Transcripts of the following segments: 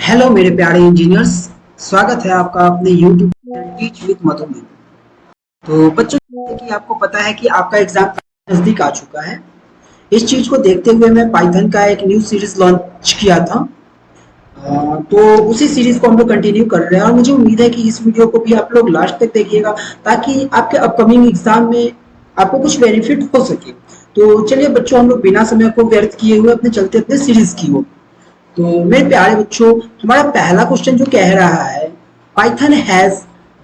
Hello मेरे प्यारे engineers, स्वागत है आपका अपने यूट्यूब चैनल टीच विद मधु में। तो बच्चों, जैसे कि आपको पता है कि आपका एग्जाम नजदीक आ चुका है। इस चीज को देखते हुए मैं पाइथन का एक न्यू सीरीज लॉन्च किया था। तो उसी सीरीज को हम लोग कंटिन्यू कर रहे हैं और मुझे उम्मीद है कि इस वीडियो को भी आप लोग लास्ट तक देखिएगा, ताकि आपके अपकमिंग एग्जाम में आपको कुछ बेनिफिट हो सके। तो चलिए बच्चों, हम लोग बिना समय को व्यर्थ किए हुए अपने चलते अपने सीरीज की ओर। तो मेरे प्यारे बच्चों, हमारा पहला क्वेश्चन जो कह रहा है, Python has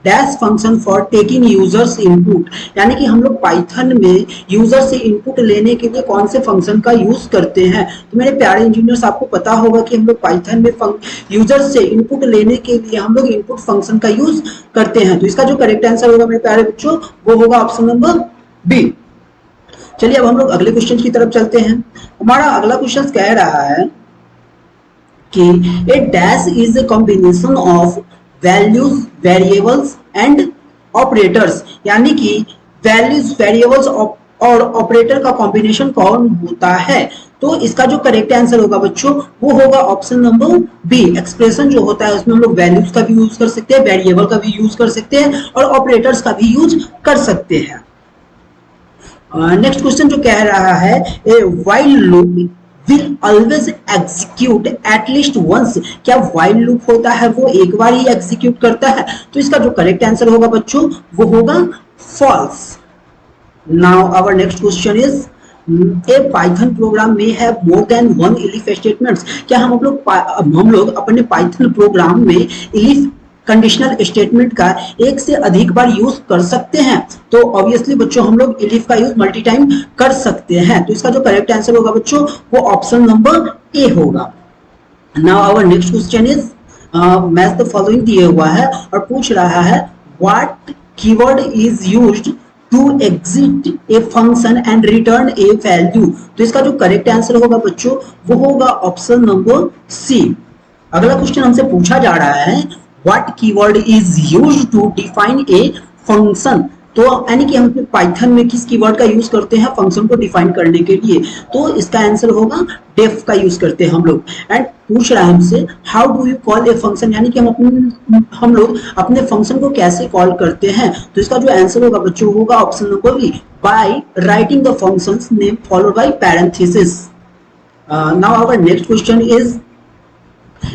dash function for taking users input, यानी कि हम लोग पाइथन में यूजर से इनपुट लेने के लिए कौन से फंक्शन का यूज करते हैं। तो मेरे प्यारे इंजीनियर्स, आपको पता होगा कि हम लोग पाइथन में यूजर से इनपुट लेने के लिए हम लोग इनपुट फंक्शन का यूज करते हैं। तो इसका जो करेक्ट आंसर होगा मेरे प्यारे बच्चों, वो होगा ऑप्शन नंबर बी। चलिए अब हम लोग अगले क्वेश्चन की तरफ चलते हैं। हमारा अगला क्वेश्चन कह रहा है कि a dash is a combination of values, variables and operators, यानी कि वैल्यूज, वेरिएबल्स और ऑपरेटर का कॉम्बिनेशन कौन होता है। तो इसका जो करेक्ट आंसर होगा बच्चों, वो होगा ऑप्शन नंबर बी। एक्सप्रेशन जो होता है उसमें हम लोग वैल्यूज का भी यूज कर सकते हैं, वेरिएबल का भी यूज कर सकते हैं और ऑपरेटर्स का भी यूज कर सकते हैं। नेक्स्ट क्वेश्चन जो कह रहा है, a while loop will always execute at least once, क्या while loop होता है वो एक बार ही एग्जीक्यूट करता है। तो इसका जो करेक्ट आंसर होगा बच्चों, वो होगा false। Now our next question is, a Python program में have more than one if statements, क्या हम लोग अपने पाइथन प्रोग्राम में इफ कंडीशनल स्टेटमेंट का एक से अधिक बार यूज कर सकते हैं। तो ऑब्वियसली बच्चों, हम लोग इफ का यूज मल्टी टाइम कर सकते हैं। तो इसका जो करेक्ट आंसर होगा बच्चों, वो ऑप्शन नंबर ए होगा। Now our next question is, match the following दिए हुआ है और पूछ रहा है, what keyword is used to exit a function and return a value. तो इसका जो करेक्ट आंसर होगा बच्चों, वो होगा ऑप्शन नंबर सी। अगला क्वेश्चन हमसे पूछा जा रहा है, what keyword is used to define a function। तो यानी कि हम पाइथन में किस कीवर्ड का यूज करते हैं फंक्शन को डिफाइन करने के लिए। तो इसका आंसर होगा डेफ का यूज करते हैं हम लोग। एंड पूछ रहा है हमसे, how do you call a function, यानी कि हम लोग अपने फंक्शन को कैसे कॉल करते हैं। तो इसका जो आंसर होगा बच्चों, होगा option number B, by writing the functions name followed by parenthesis. Now our next question is,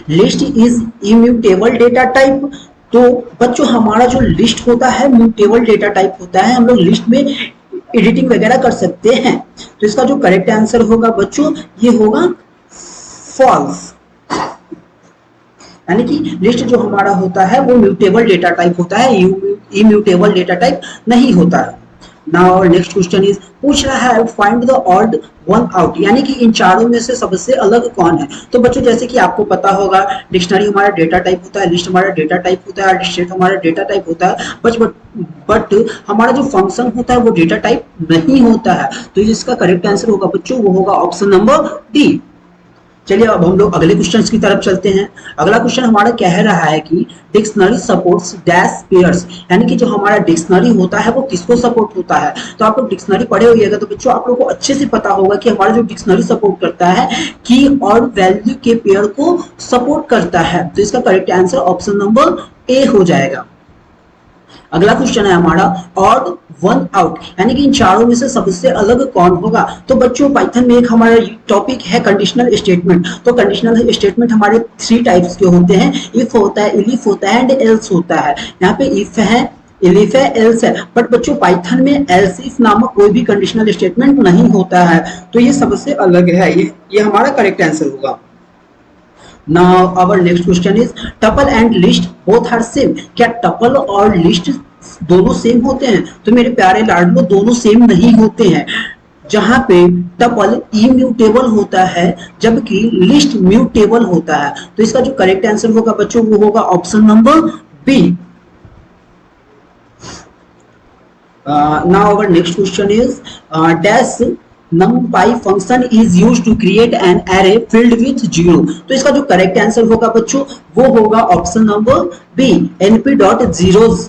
list is immutable data type. तो बच्चों, हमारा जो लिस्ट होता है म्यूटेबल डेटा टाइप होता है, हम लोग लिस्ट में एडिटिंग वगैरह कर सकते हैं। तो इसका जो करेक्ट आंसर होगा बच्चों, ये होगा फॉल्स। यानी कि लिस्ट जो हमारा होता है वो म्यूटेबल डेटा टाइप होता है, इम्यूटेबल डेटा टाइप नहीं होता है। नाउ नेक्स्ट क्वेश्चन इज, पूछ रहा है, find the odd one out, यानी कि इन चारों में से सबसे अलग कौन है। तो बच्चों, जैसे कि आपको पता होगा, डिक्शनरी हमारा डेटा टाइप होता है, लिस्ट हमारा डेटा टाइप होता है, स्ट्रिंग हमारा डेटा टाइप होता है। बट हमारा जो फंक्शन होता है वो डेटा टाइप नहीं होता है। तो इसका करेक्ट आंसर होगा बच्चों, वो होगा ऑप्शन नंबर डी। चलिए अब हम लोग अगले क्वेश्चन की तरफ चलते हैं। अगला क्वेश्चन हमारा कह रहा है कि डिक्शनरी सपोर्ट्स डैश पेयर्स, यानी कि जो हमारा डिक्शनरी होता है वो किसको सपोर्ट होता है। तो आप लोग डिक्शनरी पढ़े होइएगा तो बच्चों आप लोग को अच्छे से पता होगा कि हमारा जो डिक्शनरी सपोर्ट करता है की और वैल्यू के पेयर को सपोर्ट करता है। तो इसका करेक्ट आंसर ऑप्शन नंबर ए हो जाएगा। अगला क्वेश्चन है हमारा, ऑड वन आउट, यानी कि इन चारों में से सबसे अलग कौन होगा। तो बच्चों, पाइथन में एक हमारा टॉपिक है कंडीशनल स्टेटमेंट। तो कंडीशनल स्टेटमेंट हमारे थ्री टाइप्स के होते हैं, इफ होता है, इफ होता है एंड एल्स होता है। यहाँ पे इफ है, इफ है, एल्स है। बट बच्चों, पाइथन में एल्स इफ नामक कोई भी कंडीशनल स्टेटमेंट नहीं होता है। तो ये सबसे अलग है, ये हमारा करेक्ट आंसर होगा। Now our next question is, tuple and list both are same, क्या tuple और list दोनों सेम होते हैं। तो मेरे प्यारे लाडलो, दोनों सेम नहीं होते हैं। जहां पे टपल इम्यूटेबल होता है जबकि लिस्ट म्यूटेबल होता है। तो इसका जो करेक्ट आंसर होगा बच्चों, वो होगा option number B. Now our next question is, dash numpy function is used to create an array filled with 0। तो इसका जो करेक्ट आंसर होगा बच्चों, वो होगा ऑप्शन नंबर बी, np.zeros।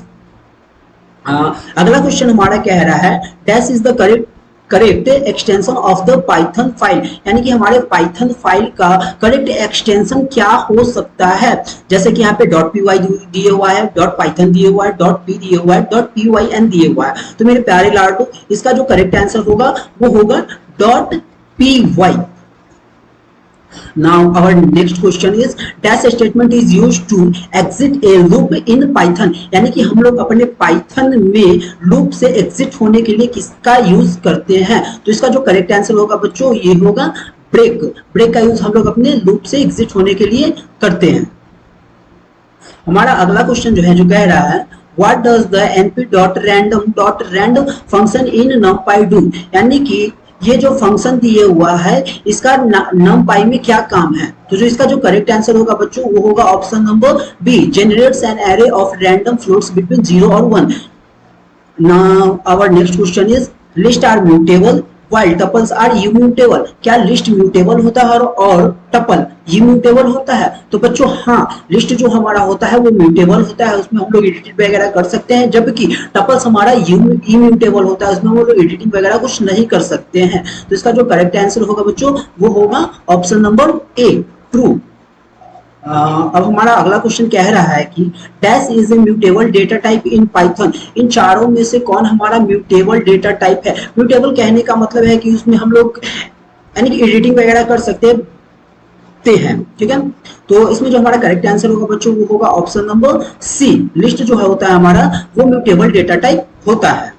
अगला क्वेश्चन हमारा कह रहा है, dash is the correct correct extension of the Python file, यानी कि हमारे पाइथन फाइल का करेक्ट एक्सटेंशन क्या हो सकता है। जैसे कि यहाँ पे .py दिए हुआ है, .python दिए हुआ है, .p दिए हुआ है, .pyn दिए हुआ है। तो मेरे प्यारे लाडो, इसका जो करेक्ट आंसर होगा वो होगा .py। Now our next question is dash statement is used to exit a loop in Python, यानी कि हम लोग अपने पाइथन में लूप से एग्जिट होने के लिए किसका यूज करते हैं। तो इसका जो करेक्ट आंसर होगा बच्चों ये होगा ब्रेक। ब्रेक का यूज हम लोग अपने लूप से एग्जिट होने के लिए करते हैं। हमारा अगला क्वेश्चन जो है जो कह रहा है What does the np.random function in numpy do, यानी कि ये जो फंक्शन दिए हुआ है इसका numpy में क्या काम है। तो जो इसका जो करेक्ट आंसर होगा बच्चों वो होगा option number B, generates an array of random floats between 0 और 1। Now our next question is list are mutable while tuples are immutable, क्या लिस्ट म्यूटेबल होता है और टपल इम्यूटेबल होता है। तो बच्चों हाँ, लिस्ट जो हमारा होता है वो म्यूटेबल होता है, उसमें हम लोग एडिटिंग वगैरह कर सकते हैं, जबकि टपल्स हमारा इम्यूटेबल होता है, उसमें हम लोग एडिटिंग वगैरह कुछ नहीं कर सकते हैं। तो इसका जो करेक्ट आंसर होगा बच्चों वो होगा ऑप्शन नंबर ए, ट्रू। अब हमारा अगला क्वेश्चन कह रहा है कि dash is a mutable data type in Python, इन चारों में से कौन हमारा म्यूटेबल डेटा टाइप है। म्यूटेबल कहने का मतलब है कि उसमें हम लोग यानी कि एडिटिंग वगैरह कर सकते हैं, ठीक है। तो इसमें जो हमारा करेक्ट आंसर होगा बच्चों वो होगा ऑप्शन नंबर सी, लिस्ट जो है होता है हमारा वो म्यूटेबल डेटा टाइप होता है।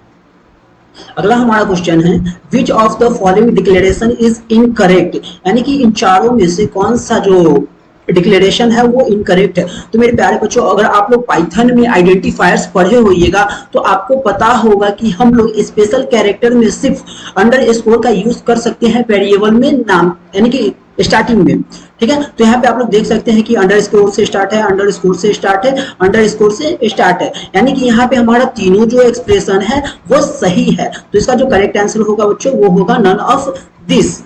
अगला हमारा क्वेश्चन है which of the following declaration is incorrect, यानी कि इन चारों में से कौन सा जो डिक्लेरेशन है वो इनकरेक्ट है। तो मेरे प्यारे बच्चों अगर आप लोग पाइथन में आइडेंटिफायर्स पढ़े होइएगा तो आपको पता होगा कि हम लोग स्पेशल कैरेक्टर में सिर्फ अंडरस्कोर का यूज कर सकते हैं वेरिएबल में नाम यानी कि स्टार्टिंग में, ठीक है। तो यहाँ पे आप लोग देख सकते हैं कि अंडरस्कोर से स्टार्ट है, अंडरस्कोर से स्टार्ट है, अंडरस्कोर से स्टार्ट है, यानी कि यहाँ पे हमारा तीनों जो एक्सप्रेशन है वो सही है। तो इसका जो करेक्ट आंसर होगा बच्चों वो होगा नन ऑफ दिस।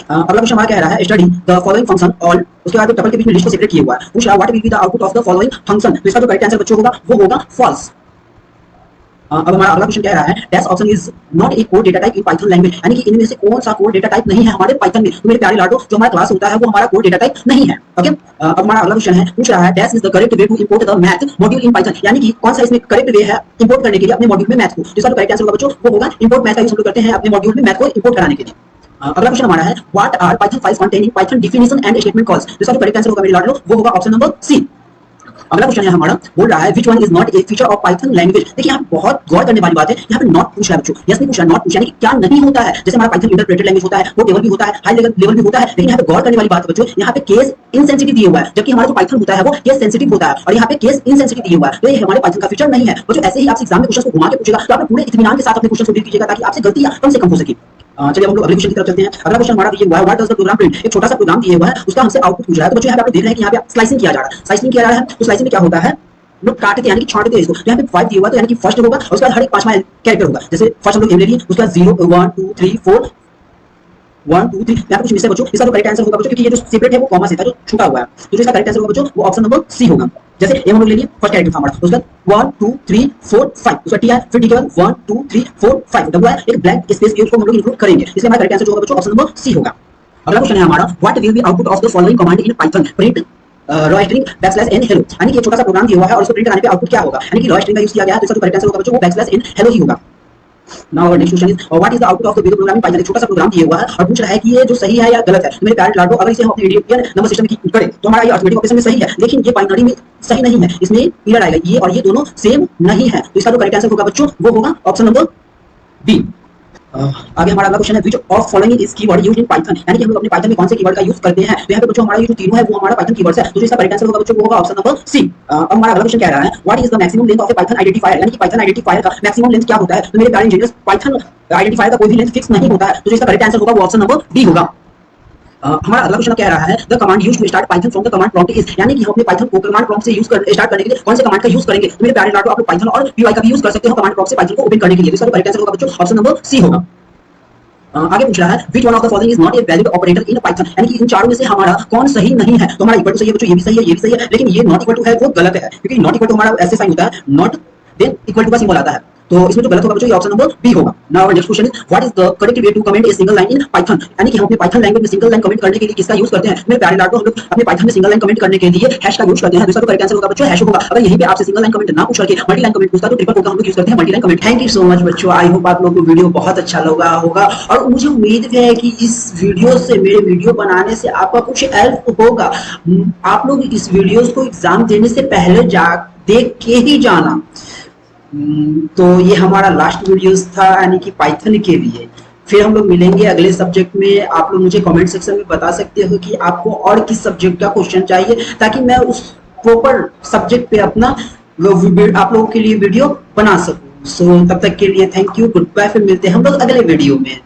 अगला क्वेश्चन हमारा कह रहा है study the following function all, उसके बाद टपल के बीच में लिस्ट को सेपरेट किया हुआ है, पूछ रहा है what will be the output of the following function. तो इसका जो करेक्ट आंसर बच्चों होगा वो होगा फॉल्स। अब हमारा अगला क्वेश्चन कह रहा है dash option is not a code data type in Python language, यानी कि इनमें से कौन सा कोड डेटा टाइप नहीं है हमारे पाइथन में। तो मेरे प्यारे लाडो जो हमारा क्लास होता है वो हमारा कोड डेटा टाइप नहीं है, ओके। अब हमारा अगला क्वेश्चन है पूछ रहा है dash is the correct way to import the math module in Python, यानी कि कौन सा इसमें करेक्ट वे है इंपोर्ट करने के लिए अपने मॉड्यूल में मैथ को। तो इसका जो करेक्ट आंसर होगा बच्चों वो होगा इंपोर्ट मैथ का यूज हम लोग करते हैं अपने मॉड्यूल में मैथ को इंपोर्ट कराने के लिए। अगला क्वेश्चन हमारा है what are Python files containing Python definition and statement calls. इसका जो करेक्ट आंसर होगा मेरे लाडलो वो होगा ऑप्शन नंबर सी। अगला क्वेश्चन है हमारा बोल रहा है which one is not a feature of Python language. देखिए यहाँ बहुत गौर करने वाली बात है, यहाँ पे नॉट पूछ रहा है बच्चों, यस नहीं पूछ रहा, नॉट पूछ यानी कि क्या नहीं होता है। जैसे हमारा पाइथन इंटरप्रेटेड लैंग्वेज होता है वो टेबल भी होता है, हाई लेवल भी होता है, लेकिन यहाँ पे गौर करने वाली बात है बच्चों, यहाँ पे केस इनसेंसिटिव दिया हुआ है, जबकि हमारा जो पाइथन होता है वो केस सेंसिटिव होता है, और यहाँ पे केस इनसेंसिटिव दिया हुआ है, तो ये हमारे पाइथन का फीचर नहीं है बच्चों। ऐसे ही आपसे एग्जाम में क्वेश्चन को घुमा के पूछेगा तो आप पूरे इत्मीनान के साथ अपने क्वेश्चन को डील कीजिएगा ताकि आपसे गलतियां कम से कम हो सके। चलिए हम लोग अगले क्वेश्चन की तरफ चलते हैं। अगला क्वेश्चन हमारा ये हुआ है what does the program print, एक छोटा सा प्रोग्राम दिया हुआ है उसका हमसे आउटपुट पूछ रहा है। तो बच्चों यहाँ पे आप देख रहे हैं कि यहाँ पे स्लाइसिंग किया जा रहा है, स्लाइसिंग किया जा रहा है। तो स्लाइसिंग में क्या होता है लोग काटते यानी कि छांटते हैं इसको। यहाँ पे 5 दिया हुआ तो यानी कि फर्स्ट होगा और उसके बाद हर एक 5वां कैरेक्टर होगा। जैसे फर्स्ट हम लोग एम ले लिए, उसके बाद 0 1 2 3 4 1 2 3 यहाँ पे कुछ मिस है बच्चों। इसका जो करेक्ट आंसर होगा बच्चों क्योंकि ये जो सेपरेट है वो कॉमा से था जो छूटा हुआ है, तो इसका करेक्ट आंसर होगा बच्चों वो ऑप्शन नंबर सी होगा। जैसे ये हम लोग ले लिए फर्स्ट कैरेक्टर था हमारा, उसके बाद 1 2 3 4 5 उसका टी है, फिर टी के बाद 1 2 3 4 5 डबल है, एक ब्लैंक स्पेस के उसको हम लोग इंक्लूड करेंगे, इसलिए हमारा करेक्ट आंसर जो होगा बच्चों ऑप्शन नंबर सी होगा। अगला क्वेश्चन है हमारा what will be output of the following command in Python print raw string backslash n hello, यानी कि एक छोटा सा प्रोग्राम दिया हुआ है और उसको प्रिंट कराने पे आउटपुट क्या होगा, यानी कि रॉ स्ट्रिंग का यूज किया गया है। तो इसका जो करेक्ट आंसर होगा बच्चों वो बैकस्लैश n हेलो ही होगा। Now our next question is what is the output of the video programming Python. एक छोटा सा प्रोग्राम दिया हुआ है और पूछ रहा है कि ये जो सही है या गलत है। तो मेरे प्यारे लाडो अगर इसे हम अपने एडिशन नंबर सिस्टम में करें तो हमारा ये अरिथमेटिक ऑपरेशन में सही है, लेकिन ये बाइनरी में सही नहीं है, इसमें एरर आएगा, ये और ये दोनों सेम नहीं है। तो इसका जो करेक्ट आंसर होगा बच्चों वो होगा ऑप्शन नंबर बी। आगे हमारा अगला क्वेश्चन है which of following is keyword used in Python, यानी कि हम लोग अपने पाइथन में कौन से कीवर्ड का यूज करते हैं। तो यहाँ पे बच्चों हमारा ये जो तीनों है वो हमारा पाइथन कीवर्ड्स है, तो इसका करेक्ट आंसर होगा बच्चों वो होगा ऑप्शन नंबर सी। अब हमारा अगला क्वेश्चन कह रहा है what is the maximum length of A Python identifier, यानी कि पाइथन आइडेंटिफायर का मैक्सिमम लेंथ क्या होता है। तो मेरे प्यारे इंजीनियर्स पाइथन आइडेंटिफायर का कोई भी लेंथ फिक्स नहीं होता है, तो इसका करेक्ट आंसर होगा वो ऑप्शन नंबर डी होगा। हमारा अगला क्वेश्चन कह रहा है the command used to start Python from the command prompt is, यानी कि हम अपने पाइथन को कमांड प्रॉम्प्ट से यूज कर स्टार्ट करने के लिए कौन से कमांड का यूज करेंगे। तो मेरे प्यारे लाडो आप लोग पाइथन और पीवाई का भी यूज कर सकते हो कमांड प्रॉम्प्ट से पाइथन को ओपन करने के लिए। तो इसका करेक्ट आंसर होगा बच्चों ऑप्शन नंबर सी होगा। आगे पूछ रहा है which one of the following is not a valid operator in Python, यानी कि इन चारों में से हमारा कौन सही नहीं है। तो हमारा इक्वल टू सही है बच्चों, ये भी सही है, ये भी सही है, लेकिन ये नॉट इक्वल टू है वो गलत है, क्योंकि नॉट इक्वल टू हमारा ऐसे साइन होता है नॉट देन इक्वल टू का सिंबल आता है। तो इसमें जो गलत होगा बच्चों ये ऑप्शन नंबर बी होगा। Now our next question is what is the correct way to comment a single line in Python, यानी कि हम अपने पाइथन लैंग्वेज में सिंगल लाइन कमेंट करने के लिए किसका यूज करते हैं। मेरे प्यारे लाडो, हम लोग अपने पाइथन में सिंगल लाइन कमेंट करने के लिए हैश का यूज करते हैं। दूसरा तो करेक्ट आंसर होगा बच्चों हैश होगा। अगर यहीं पे आपसे सिंगल लाइन कमेंट ना पूछ करके मल्टी लाइन कमेंट पूछता तो ट्रिपल कोड का हम लोग यूज करते हैं multi line comment. Thank you so much बच्चों, आई होप आप लोगों को वीडियो बहुत अच्छा लगा होगा और मुझे उम्मीद है कि इस वीडियो से, मेरे वीडियो बनाने से आपका कुछ हेल्प होगा। आप लोग इस वीडियोस को एग्जाम देने से पहले जा देख के ही जाना। तो ये हमारा लास्ट वीडियोस था यानी कि पाइथन के लिए। फिर हम लोग मिलेंगे अगले सब्जेक्ट में। आप लोग मुझे कमेंट सेक्शन में बता सकते हो कि आपको और किस सब्जेक्ट का क्वेश्चन चाहिए, ताकि मैं उस प्रॉपर सब्जेक्ट पे अपना आप लोगों के लिए वीडियो बना सकूं। सो तब तक के लिए थैंक यू, गुड बाय। फिर मिलते हैं हम लोग अगले वीडियो में।